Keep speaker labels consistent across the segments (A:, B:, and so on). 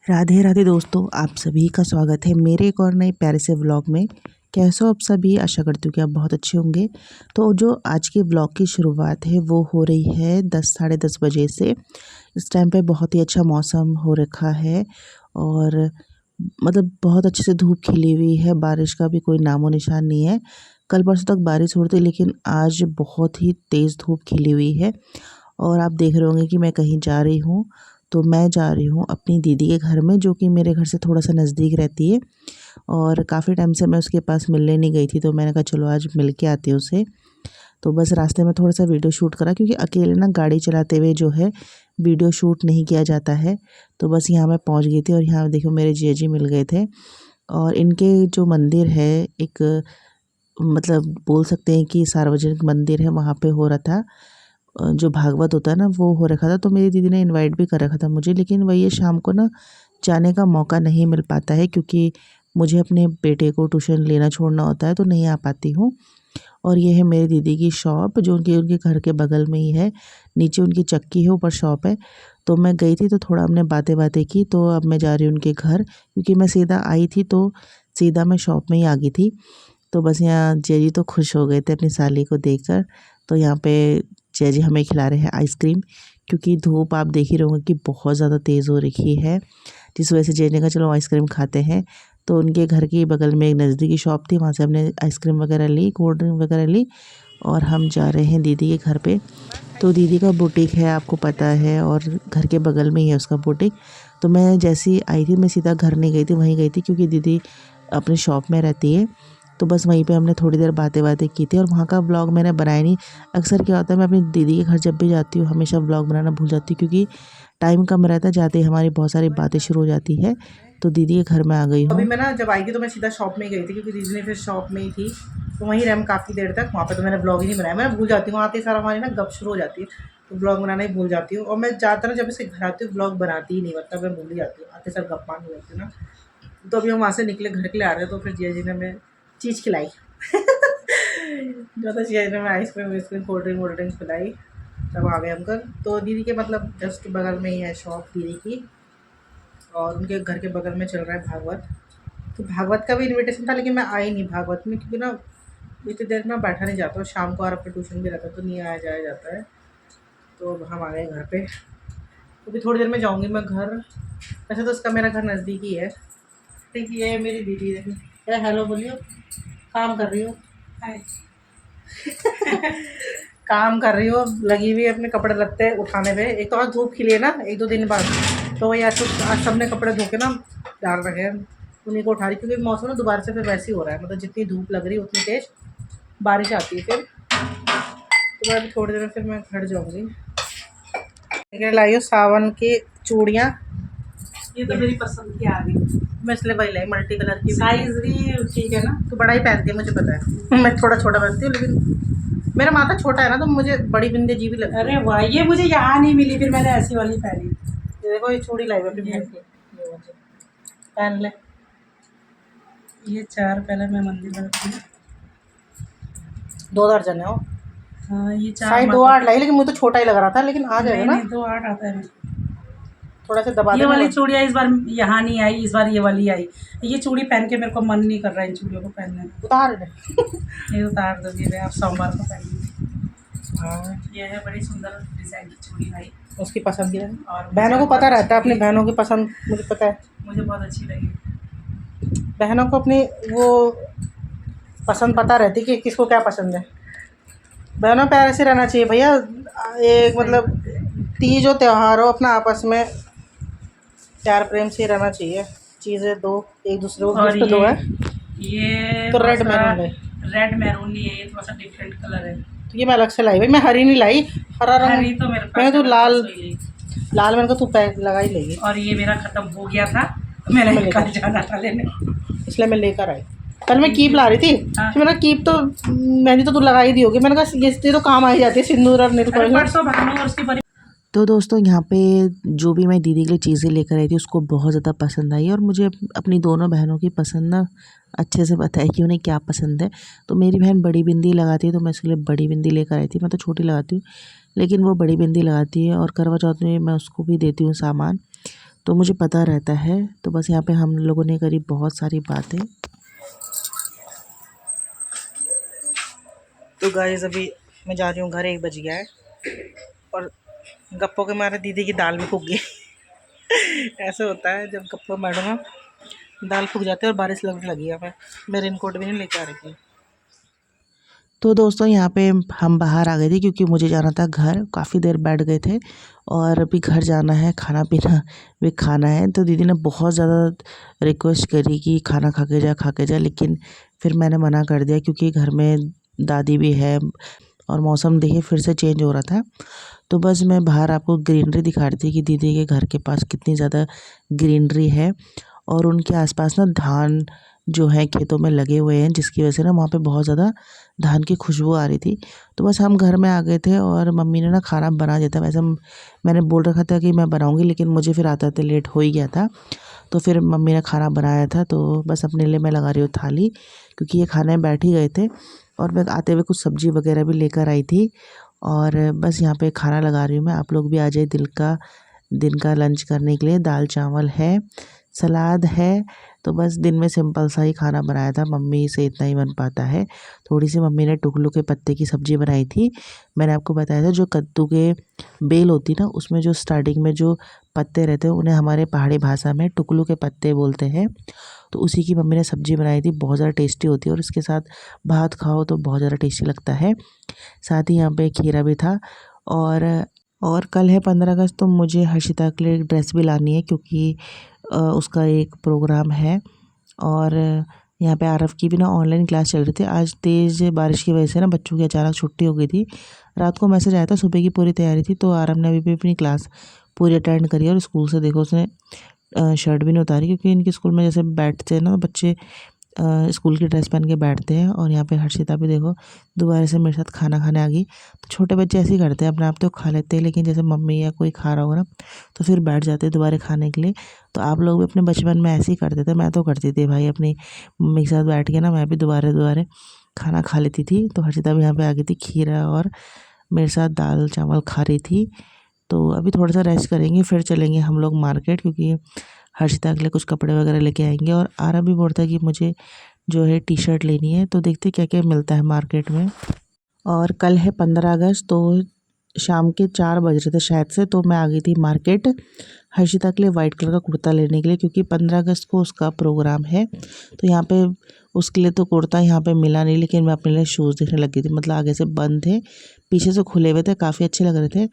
A: राधे राधे दोस्तों, आप सभी का स्वागत है मेरे एक और नए प्यारे से व्लॉग में। कैसे हो आप सभी? आशा करती हूँ कि आप बहुत अच्छे होंगे। तो जो आज के व्लॉग की शुरुआत है वो हो रही है 10 साढ़े 10 बजे से। इस टाइम पे बहुत ही अच्छा मौसम हो रखा है और मतलब बहुत अच्छे से धूप खिली हुई है। बारिश का भी कोई नामो निशान नहीं है। कल परसों तक बारिश हो रही थी लेकिन आज बहुत ही तेज़ धूप खिली हुई है। और आप देख रहे होंगे कि मैं कहीं जा रही हूँ। तो मैं जा रही हूँ अपनी दीदी के घर में, जो कि मेरे घर से थोड़ा सा नज़दीक रहती है। और काफ़ी टाइम से मैं उसके पास मिलने नहीं गई थी, तो मैंने कहा चलो आज मिल के आती हूँ उसे। तो बस रास्ते में थोड़ा सा वीडियो शूट करा, क्योंकि अकेले ना गाड़ी चलाते हुए जो है वीडियो शूट नहीं किया जाता है। तो बस यहाँ मैं पहुँच गई थी और यहाँ देखो मेरे जीजा जी मिल गए थे। और इनके जो मंदिर है, एक मतलब बोल सकते हैं कि सार्वजनिक मंदिर है, वहाँ पे हो रहा था जो भागवत होता है ना, वो हो रखा था। तो मेरी दीदी ने इनवाइट भी कर रखा था मुझे, लेकिन वही है शाम को ना जाने का मौका नहीं मिल पाता है, क्योंकि मुझे अपने बेटे को ट्यूशन लेना छोड़ना होता है, तो नहीं आ पाती हूँ। और ये है मेरी दीदी की शॉप, जो उनके घर के बगल में ही है। नीचे उनकी चक्की है, ऊपर शॉप है। तो मैं गई थी तो थोड़ा हमने बातें बातें की, तो अब मैं जा रही हूँ उनके घर, क्योंकि मैं सीधा आई थी तो सीधा मैं शॉप में ही आ गई थी। तो बस यहाँ जय तो खुश हो गए थे अपनी साली को देखकर। तो यहाँ पे जय हमें खिला रहे हैं आइसक्रीम, क्योंकि धूप आप देख ही रहोगे कि बहुत ज़्यादा तेज़ हो रखी है, जिस वजह से जय ने कहा चलो आइसक्रीम खाते हैं। तो उनके घर के बगल में एक नज़दीकी शॉप थी, वहाँ से हमने आइसक्रीम वगैरह ली, कोल्ड ड्रिंक वगैरह ली। और हम जा रहे हैं दीदी के घर पे। तो दीदी का बुटीक है, आपको पता है, और घर के बगल में ही है उसका बुटीक। तो मैं जैसे ही आई थी, मैं सीधा घर नहीं गई थी, वहीं गई थी, क्योंकि दीदी अपनी शॉप में रहती है। तो बस वहीं पे हमने थोड़ी देर बातें बातें की थी, और वहाँ का व्लॉग मैंने बनाया नहीं। अक्सर क्या होता है, मैं अपनी दीदी के घर जब भी जाती हूँ हमेशा व्लॉग बनाना भूल जाती हूँ, क्योंकि टाइम कम रहता है, जाते ही हमारी बहुत सारी बातें शुरू हो जाती है। तो दीदी के घर में आ गई
B: अभी
A: हूँ।
B: मैं ना जब आई थी तो मैं सीधा शॉप में ही गई थी, क्योंकि दीदी ने फिर शॉप में ही थी, तो वहीं रहा काफ़ी देर तक। वहाँ पे तो मैंने ब्लॉग ही नहीं बनाया, मैं भूल जाती हूँ आते ही सारा हमारी ना गप शुरू हो जाती है, तो ब्लॉग बनाना ही भूल जाती हूँ। और मैं ज़्यादातर जब इसे घर आती हूँ ब्लॉग बनाती ही नहीं, मतलब मैं भूल ही जाती हूँ, आते सर गप मान हो जाती हूँ ना। तो अभी हम वहाँ से निकले, घर के लिए आ रहे, तो फिर जिया जी ने हमें चीज़ खिलाई जो था जिया जी ने हमें आइसक्रीम वाइसक्रीम कोल्ड ड्रिंक्स पिलाई। तब आ गए हम घर। तो दीदी के मतलब जस्ट बगल में ही है शॉप दीदी की, और उनके घर के बगल में चल रहा है भागवत। तो भागवत का भी इनविटेशन था, लेकिन मैं आई नहीं भागवत में, क्योंकि ना इतनी देर में बैठा नहीं जाता, और शाम को और अपने ट्यूशन भी रहता है, तो नहीं आया जाया जाता है। तो अब हम आ गए घर पे। तो अभी थोड़ी देर में जाऊंगी मैं घर। वैसे तो उसका मेरा घर नज़दीक ही है। देखिए ये है मेरी दीदी, देखिए हेलो बोलियो। काम कर रही हो? हाय काम कर रही हो, लगी हुई है अपने कपड़े लगते हैं उठाने पे। एक तो आज धूप खिली है ना, एक दो दिन बाद, तो वही आज सबने कपड़े धो के ना डाल रखे हैं, उन्हीं को उठा रही, क्योंकि मौसम ना दोबारा से फिर वैसे ही हो रहा है, मतलब जितनी धूप लग रही है उतनी तेज़ बारिश आती है फिर। तो मैं अभी थोड़ी देर में फिर मैं घर जाऊँगी। लेकिन लाई हूँ सावन की चूड़ियाँ, ये तो मेरी पसंद की आ गई, मैं इसलिए वही लाई, मल्टी कलर की। साइज़ भी ठीक है ना? तो बड़ा ही पहनती है, मुझे पता है मैं थोड़ा छोटा पहनती हूँ, लेकिन मेरा माथा छोटा है ना, तो मुझे बड़ी बिंदी जी भी लगती है। अरे वाह, ये मुझे यहाँ नहीं मिली, फिर मैंने ऐसी वाली पहनी। ये देखो ये चूड़ी लाई अपनी बहन की, ये मुझे पहन ले। ये 4 पहले मैं मंदिर में रखती हूँ। 2 दर्जन है वो। हाँ ये 4 साइड 2 8 लाई, लेकिन मुझे तो छोटा ही लग रहा था, लेकिन आ जाएगा ना। 2 8 आता है। थोड़ा सा दबा ये वाली चूड़ियाँ इस बार यहाँ नहीं आई, इस बार ये वाली आई। ये चूड़ी पहन के मेरे को मन नहीं कर रहा है इन चूड़ियों को पहनने में। उतार दे ये उतार दो, ये आप सोमवार को पहनेंगे। हाँ ये है बड़ी सुंदर डिज़ाइन की चूड़ी भाई, उसकी पसंद की है। और बहनों को पता रहता है अपनी बहनों की पसंद, मुझे पता है। मुझे बहुत अच्छी लगी, बहनों को अपनी वो पसंद पता रहती कि किसको क्या पसंद है। बहनों प्यार ऐसे रहना चाहिए भैया। एक मतलब तीज हो त्यौहार हो, अपना आपस में प्यार प्रेम से रहना चाहिए। चीज़ें दो एक दूसरे को, गिफ्ट दो है। ये तो रेड मैरून है, रेड मैरून नहीं है, ये थोड़ा सा डिफरेंट कलर है। तो ये मैं अलग से लाई भाई, मैं हरी नहीं लाई, हरा रंग हरी तो मेरे पास, मैं तो लाल लाल मैंने को तू पैक लगा ही लेगी। और ये मेरा ख़त्म हो गया था, तो मैंने कल जाना था लेने, इसलिए मैं लेकर आई। कल मैं कीप ला रही थी, तो मैंने कीप तो मेहंदी तो तू लगा ही दी होगी, मैंने कहा ये तो काम आ ही जाती है, सिंदूर और नील पॉलिश।
A: तो दोस्तों यहाँ पे जो भी मैं दीदी के लिए चीज़ें लेकर आई थी उसको बहुत ज़्यादा पसंद आई, और मुझे अपनी दोनों बहनों की पसंद ना अच्छे से पता है कि उन्हें क्या पसंद है। तो मेरी बहन बड़ी बिंदी लगाती है, तो मैं उसके लिए बड़ी बिंदी लेकर आई थी। मैं तो छोटी लगाती हूँ, लेकिन वो बड़ी बिंदी लगाती है, और करवा चौथ में मैं उसको भी देती हूँ सामान। तो मुझे पता रहता है। तो बस यहाँ पे हम लोगों ने करी बहुत सारी बातें। तो गाइस अभी मैं जा रही हूँ घर, 1 बज गया है और गप्पों के मारे दीदी की दाल भी फूक गई। ऐसा होता है जब गप्पों मारो ना, दाल फूक जाती है और बारिश लगने लगी है। मैं रेनकोट भी नहीं लेके आ रही थी। तो दोस्तों यहाँ पे हम बाहर आ गए थे क्योंकि मुझे जाना था घर। काफ़ी देर बैठ गए थे और अभी घर जाना है, खाना पीना भी खाना है। तो दीदी ने बहुत ज़्यादा रिक्वेस्ट करी कि खाना खा के जा, लेकिन फिर मैंने मना कर दिया क्योंकि घर में दादी भी है और मौसम देखिए फिर से चेंज हो रहा था। तो बस मैं बाहर आपको ग्रीनरी दिखा रही थी कि दीदी के घर के पास कितनी ज़्यादा ग्रीनरी है और उनके आसपास ना धान जो है खेतों में लगे हुए हैं, जिसकी वजह से ना वहाँ पे बहुत ज़्यादा धान की खुशबू आ रही थी। तो बस हम घर में आ गए थे और मम्मी ने ना खाना बना दिया था। वैसे मैंने बोल रखा था कि मैं बनाऊँगी, लेकिन मुझे फिर आते-आते लेट हो ही गया था। तो फिर मम्मी ने खाना बनाया था, तो बस अपने लिए मैं लगा रही हूँ थाली, क्योंकि ये खाने में बैठ ही गए थे और मैं आते हुए कुछ सब्ज़ी वगैरह भी लेकर आई थी और बस यहाँ पे खाना लगा रही हूँ मैं। आप लोग भी आ जाइए दिन का लंच करने के लिए। दाल चावल है, सलाद है। तो बस दिन में सिंपल सा ही खाना बनाया था, मम्मी से इतना ही बन पाता है। थोड़ी सी मम्मी ने टुकलू के पत्ते की सब्ज़ी बनाई थी। मैंने आपको बताया था जो कद्दू के बेल होती ना, उसमें जो स्टार्टिंग में जो पत्ते रहते हैं उन्हें हमारे पहाड़ी भाषा में टुकलू के पत्ते बोलते हैं। तो उसी की मम्मी ने सब्ज़ी बनाई थी, बहुत ज़्यादा टेस्टी होती है और इसके साथ भात खाओ तो बहुत ज़्यादा टेस्टी लगता है। साथ ही यहाँ पे खीरा भी था और कल है 15 अगस्त, तो मुझे हर्षिता के लिए एक ड्रेस भी लानी है क्योंकि उसका एक प्रोग्राम है। और यहाँ पे आरव की भी ना ऑनलाइन क्लास चल रही थी। आज तेज़ बारिश की वजह से ना बच्चों की अचानक छुट्टी हो गई थी। रात को मैसेज आया था, सुबह की पूरी तैयारी थी, तो आरव ने अभी भी अपनी क्लास पूरी अटेंड करी और स्कूल से देखो उसने शर्ट भी नहीं उतारी, क्योंकि इनके स्कूल में जैसे बैठते हैं ना बच्चे, स्कूल की ड्रेस पहन के बैठते हैं। और यहाँ पे हर्षिता भी देखो दोबारा से मेरे साथ खाना खाने आ गई। तो छोटे बच्चे ऐसे ही करते हैं, अपने आप तो खा लेते हैं, लेकिन जैसे मम्मी या कोई खा रहा होगा ना तो फिर बैठ जाते हैं दोबारा खाने के लिए। तो आप लोग भी अपने बचपन में ऐसे ही करते थे। मैं तो करती थी भाई, अपनी मम्मी के साथ बैठ के ना मैं भी दोबारा खाना खा लेती थी। तो हर्षिता भी यहाँ पे आ गई थी, खीरा और मेरे साथ दाल चावल खा रही थी। तो अभी थोड़ा सा रेस्ट करेंगे, फिर चलेंगे हम लोग मार्केट, क्योंकि हर्षिता के लिए कुछ कपड़े वगैरह लेके आएंगे। और आरव भी बोलता है कि मुझे जो है टी शर्ट लेनी है, तो देखते क्या क्या मिलता है मार्केट में। और कल है 15 अगस्त, तो शाम के 4 बज रहे थे शायद से, तो मैं आ गई थी मार्केट हर्षिता के लिए वाइट कलर का कुर्ता लेने के लिए, क्योंकि 15 अगस्त को उसका प्रोग्राम है। तो यहाँ पे उसके लिए तो कुर्ता यहाँ पे मिला नहीं, लेकिन मैं अपने लिए शूज़ देखने लगी थी। मतलब आगे से बंद थे, पीछे से खुले हुए थे, काफ़ी अच्छे लग रहे थे।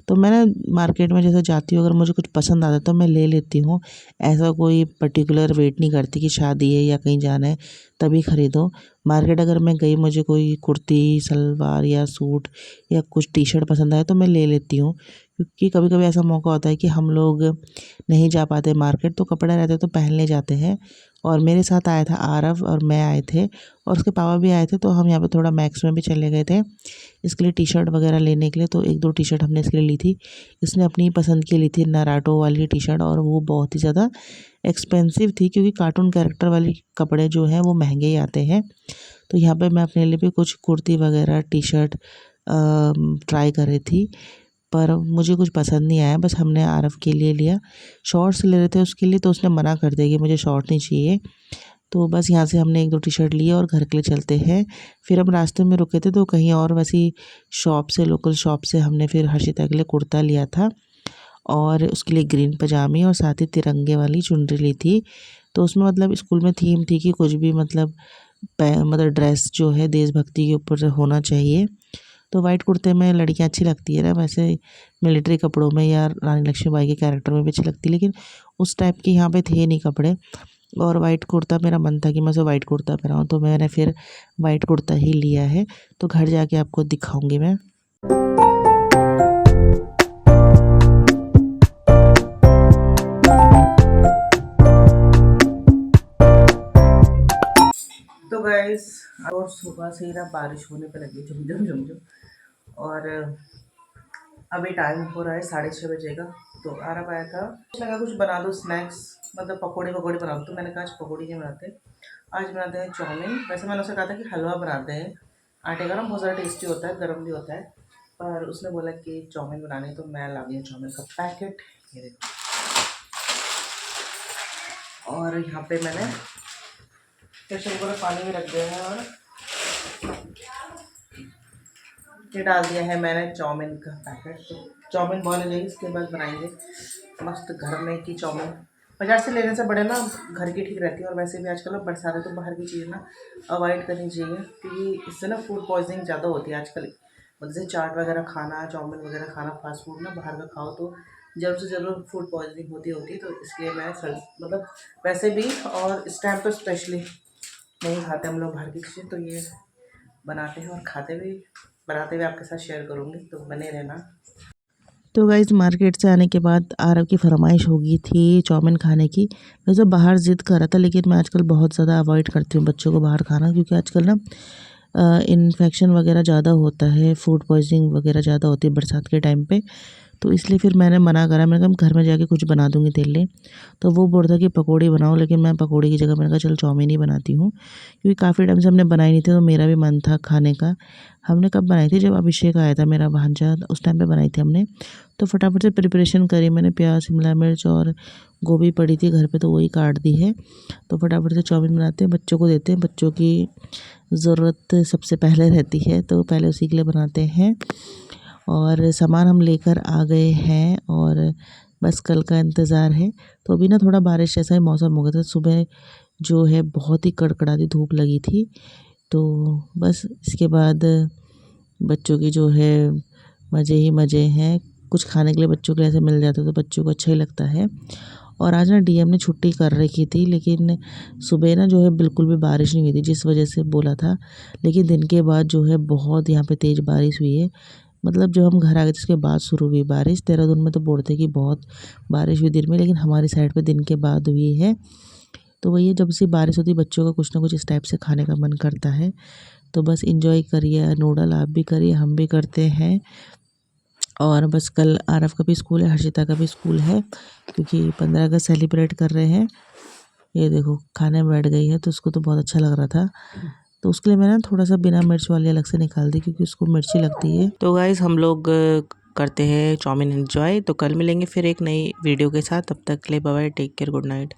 A: तो मैं ना मार्केट में जैसे जाती हूँ, अगर मुझे कुछ पसंद आता है तो मैं ले लेती हूँ। ऐसा कोई पर्टिकुलर वेट नहीं करती कि शादी है या कहीं जाना है तभी ख़रीदो। मार्केट अगर मैं गई, मुझे कोई कुर्ती सलवार या सूट या कुछ टी शर्ट पसंद आए तो मैं ले लेती हूँ, क्योंकि कभी कभी ऐसा मौका होता है कि हम लोग नहीं जा पाते मार्केट, तो कपड़े रहते तो पहन ले जाते हैं। और मेरे साथ आया था आरव और मैं आए थे और उसके पापा भी आए थे, तो हम यहाँ पे थोड़ा मैक्स में भी चले गए थे इसके लिए टी शर्ट वगैरह लेने के लिए। तो 1-2 टी शर्ट हमने इसके लिए ली थी। इसने अपनी पसंद की ली थी नाराटो वाली टी शर्ट, और वो बहुत ही ज़्यादा एक्सपेंसिव थी, क्योंकि कार्टून कैरेक्टर वाली कपड़े जो हैं वो महंगे ही आते हैं। तो यहाँ पे मैं अपने लिए भी कुछ कुर्ती वगैरह टी शर्ट ट्राई कर रही थी, पर मुझे कुछ पसंद नहीं आया। बस हमने आरव के लिए लिया। शॉर्ट्स ले रहे थे उसके लिए, तो उसने मना कर दिया कि मुझे शॉर्ट नहीं चाहिए। तो बस यहाँ से हमने 1-2 टी शर्ट लिए और घर के लिए चलते हैं। फिर हम रास्ते में रुके थे, तो कहीं और वैसी शॉप से, लोकल शॉप से हमने फिर हर्षिता के लिए कुर्ता लिया था और उसके लिए ग्रीन पजामी और साथ ही तिरंगे वाली चुनरी ली थी। तो उसमें मतलब स्कूल में थीम थी कि कुछ भी मतलब ड्रेस जो है देशभक्ति के ऊपर होना चाहिए। तो वाइट कुर्ते में लड़कियां अच्छी लगती है ना, वैसे मिलिट्री कपड़ों में या रानी लक्ष्मीबाई के कैरेक्टर में भी अच्छी लगती है, लेकिन उस टाइप के यहाँ पे थे नहीं कपड़े। और वाइट कुर्ता, मेरा मन था कि मैं उसे वाइट कुर्ता पहनाऊँ, तो मैंने फिर वाइट कुर्ता ही लिया है। तो घर जाके आपको दिखाऊंगी मैं। तो गाइस, और सुबह से ही ना बारिश होने पे लगी झुमझुम। और अभी टाइम हो रहा है 6:30 बजे का। तो आरव आया था, लगा कुछ बना दो स्नैक्स, मतलब पकौड़े बना दो। तो मैंने कहा आज पकौड़ी नहीं बनाते, आज बनाते हैं चाउमीन। वैसे मैंने उसे कहा था कि हलवा बनाते हैं आटे का, ना बहुत ज़्यादा टेस्टी होता है, गर्म भी होता है। पर उसने बोला कि चाउमीन बनानी है, तो मैं ला गई चाउमीन का पैकेट। ये देखो, और यहाँ पे मैंने प्रेशर कुकर में पानी में रख दिया है और ये डाल दिया है मैंने चाउमीन का पैकेट। तो चाउमीन बॉयल हो जाएगी, इसके बाद बनाएंगे मस्त घर में की चाउमीन। बाजार से लेने से बड़े ना घर की ठीक रहती है। और वैसे भी आजकल बरसात है तो बाहर की चीज़ें ना अवॉइड करनी चाहिए, क्योंकि इससे ना फूड पॉइजनिंग ज़्यादा होती है आजकल। जैसे चाट वगैरह खाना, चाउमीन वगैरह खाना, फास्ट फूड ना बाहर का खाओ तो जरूर से ज़रूर फूड पॉइजनिंग होती है। तो इसलिए मैं मतलब वैसे भी और इस टाइम तो स्पेशली नहीं खाते हम लोग बाहर की चीज़ें। तो ये बनाते हैं और खाते भी, बनाते हुए आपके साथ शेयर करूँगी, तो बने रहना। तो गाइस मार्केट से आने के बाद आरव की फरमाइश होगी थी चाउमीन खाने की। वैसे बाहर ज़िद कर रहा था, लेकिन मैं आजकल बहुत ज़्यादा अवॉइड करती हूँ बच्चों को बाहर खाना, क्योंकि आजकल ना इन्फेक्शन वगैरह ज़्यादा होता है, फूड पॉइजनिंग वगैरह ज़्यादा होती है बरसात के टाइम पे। तो इसलिए फिर मैंने मना करा, मैंने कहा घर में जाके कुछ बना दूँगी तेरे लिए। तो वो बोल रहा था कि पकौड़ी बनाओ, लेकिन मैं पकौड़ी की जगह मैंने कहा चल चाउमीन ही बनाती हूँ, क्योंकि काफ़ी टाइम से हमने बनाई नहीं थी तो मेरा भी मन था खाने का। हमने कब बनाई थी, जब अभिषेक आया था मेरा भांजा, उस टाइम पे बनाई थी हमने। तो फटाफट से प्रिपरेशन करी मैंने, प्याज, शिमला मिर्च और गोभी पड़ी थी घर पे तो वही काट दी है। तो फटाफट से चाउमीन बनाते हैं, बच्चों को देते हैं, बच्चों की ज़रूरत सबसे पहले रहती है तो पहले उसी के लिए बनाते हैं। और सामान हम लेकर आ गए हैं और बस कल का इंतज़ार है। तो अभी ना थोड़ा बारिश जैसा ही मौसम हो गया था, सुबह जो है बहुत ही कड़कड़ाती धूप लगी थी। तो बस इसके बाद बच्चों की जो है मज़े ही मज़े हैं। कुछ खाने के लिए बच्चों के ऐसे मिल जाता तो बच्चों को अच्छा ही लगता है। और आज ना डीएम ने छुट्टी कर रखी थी, लेकिन सुबह ना जो है बिल्कुल भी बारिश नहीं हुई थी, जिस वजह से बोला था। लेकिन दिन के बाद जो है बहुत यहाँ पे तेज़ बारिश हुई है। मतलब जब हम घर आ गए थे उसके बाद शुरू हुई बारिश। देहरादून में तो बोलते कि बहुत बारिश हुई दिन में, लेकिन हमारी साइड पे दिन के बाद हुई है। तो वही है, जब से बारिश होती है बच्चों का कुछ ना कुछ इस टाइप से खाने का मन करता है। तो बस इंजॉय करिए, नूडल आप भी करिए, हम भी करते हैं। और बस कल आरव का भी स्कूल है, हर्षिता का भी स्कूल है, क्योंकि 15 अगस्त सेलिब्रेट कर रहे हैं। ये देखो खाने में बैठ गई है, तो उसको तो बहुत अच्छा लग रहा था। तो उसके लिए मैंने थोड़ा सा बिना मिर्च वाली अलग से निकाल दी, क्योंकि उसको मिर्ची लगती है। तो गाइस हम लोग करते हैं चाउमीन एंजॉय। तो कल मिलेंगे फिर एक नई वीडियो के साथ, तब तक के लिए bye bye, take care, good night.